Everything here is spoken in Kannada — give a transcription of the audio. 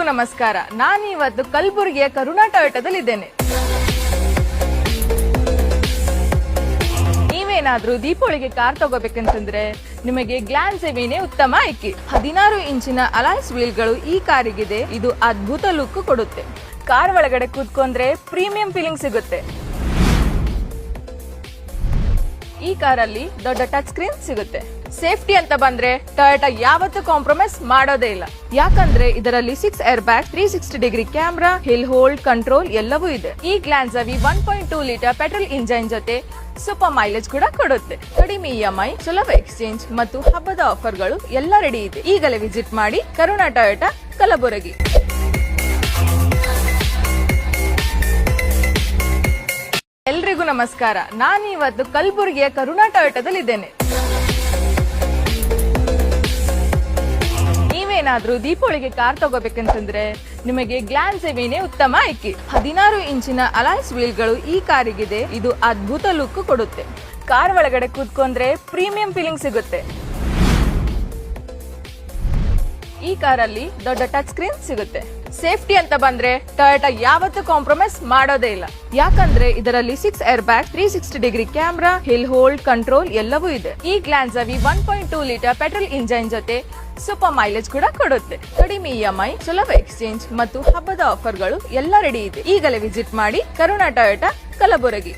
ಎಲ್ರಿಗೂ ನಮಸ್ಕಾರ. ನಾನು ಇವತ್ತು ಕಲಬುರಗಿಯ ಕರುಣಾ ಟೊಯೋಟಾದಲ್ಲಿದ್ದೇನೆ. ನೀವೇನಾದ್ರೂ ದೀಪಾವಳಿಗೆ ಕಾರ್ ತಗೋಬೇಕಂತಂದ್ರೆ ನಿಮಗೆ ಗ್ಲಾನ್ಸ್ ಎವಿನೇ ಉತ್ತಮ ಆಯ್ಕೆ. 16 ಇಂಚಿನ ಅಲಾಯ್ಸ್ ವೀಲ್ಗಳು ಈ ಕಾರಿಗಿದೆ. ಇದು ಅದ್ಭುತ ಲುಕ್ ಕೊಡುತ್ತೆ. ಕಾರ್ ಒಳಗಡೆ ಕೂತ್ಕೊಂಡ್ರೆ ಪ್ರೀಮಿಯಂ ಫೀಲಿಂಗ್ ಸಿಗುತ್ತೆ. ಈ ಕಾರಲ್ಲಿ ದೊಡ್ಡ ಟಚ್ ಸ್ಕ್ರೀನ್ ಸಿಗುತ್ತೆ. ಸೇಫ್ಟಿ ಅಂತ ಬಂದ್ರೆ ಟೊಯೋಟಾ ಯಾವತ್ತೂ ಕಾಂಪ್ರಮೈಸ್ ಮಾಡೋದೇ ಇಲ್ಲ. ಯಾಕಂದ್ರೆ ಇದರಲ್ಲಿ 6 air bag, 360 degree camera, hill hold control ಎಲ್ಲವೂ ಇದೆ. ಈ ಗ್ಲಾನ್ಸ್ ಅವಿ 1.2 ಲೀಟರ್ ಪೆಟ್ರೋಲ್ ಇಂಜಿನ್ ಜೊತೆ ಸೂಪರ್ ಮೈಲೇಜ್ ಕೂಡ ಕೊಡುತ್ತೆ. ಕಡಿಮೆ EMI, ಸುಲಭ ಎಕ್ಸ್ಚೇಂಜ್ ಮತ್ತು ಹಬ್ಬದ ಆಫರ್ಗಳು ಎಲ್ಲ ರೆಡಿ ಇದೆ. ಈಗಲೇ ವಿಸಿಟ್ ಮಾಡಿ ಕರುಣಾ ಟೊಯೋಟಾ ಕಲಬುರಗಿ. ಎಲ್ರಿಗೂ ನಮಸ್ಕಾರ. ನಾನು ಇವತ್ತು ಕಲಬುರಗಿಯ ಕರುಣಾ ಟೊಯೋಟಾದಲ್ಲಿದ್ದೇನೆ. ನೀವೇನಾದ್ರೂ ದೀಪಾವಳಿಗೆ ಕಾರ್ ತಗೋಬೇಕಂತಂದ್ರೆ ನಿಮಗೆ ಗ್ಲಾನ್ಸ್ ಎವಿನೇ ಉತ್ತಮ ಆಯ್ಕೆ. 16 ಇಂಚಿನ ಅಲಾಯ್ಸ್ ವೀಲ್ಗಳು ಈ ಕಾರಿಗಿದೆ. ಇದು ಅದ್ಭುತ ಲುಕ್ ಕೊಡುತ್ತೆ. ಕಾರ್ ಒಳಗಡೆ ಕೂತ್ಕೊಂಡ್ರೆ ಪ್ರೀಮಿಯಂ ಫೀಲಿಂಗ್ ಸಿಗುತ್ತೆ. ಈ ಕಾರಲ್ಲಿ ದೊಡ್ಡ ಟಚ್ ಸ್ಕ್ರೀನ್ ಸಿಗುತ್ತೆ. ಸೇಫ್ಟಿ ಅಂತ ಬಂದ್ರೆ ಟೊಯೋಟಾ ಯಾವತ್ತೂ ಕಾಂಪ್ರಮೈಸ್ ಮಾಡೋದೇ ಇಲ್ಲ. ಯಾಕಂದ್ರೆ ಇದರಲ್ಲಿ 6 air bag, 360 degree camera, hill hold control ಎಲ್ಲವೂ ಇದೆ. ಈ ಗ್ಲಾನ್ಸ್ ಅವಿ 1.2 ಲೀಟರ್ ಪೆಟ್ರೋಲ್ ಇಂಜಿನ್ ಜೊತೆ ಸೂಪರ್ ಮೈಲೇಜ್ ಕೂಡ ಕೊಡುತ್ತೆ. ಕಡಿಮೆ EMI, ಸುಲಭ ಎಕ್ಸ್ಚೇಂಜ್ ಮತ್ತು ಹಬ್ಬದ ಆಫರ್ಗಳು ಎಲ್ಲ ರೆಡಿ ಇದೆ. ಈಗಲೇ ವಿಸಿಟ್ ಮಾಡಿ ಕರುಣಾ ಟೊಯೋಟಾ ಕಲಬುರಗಿ.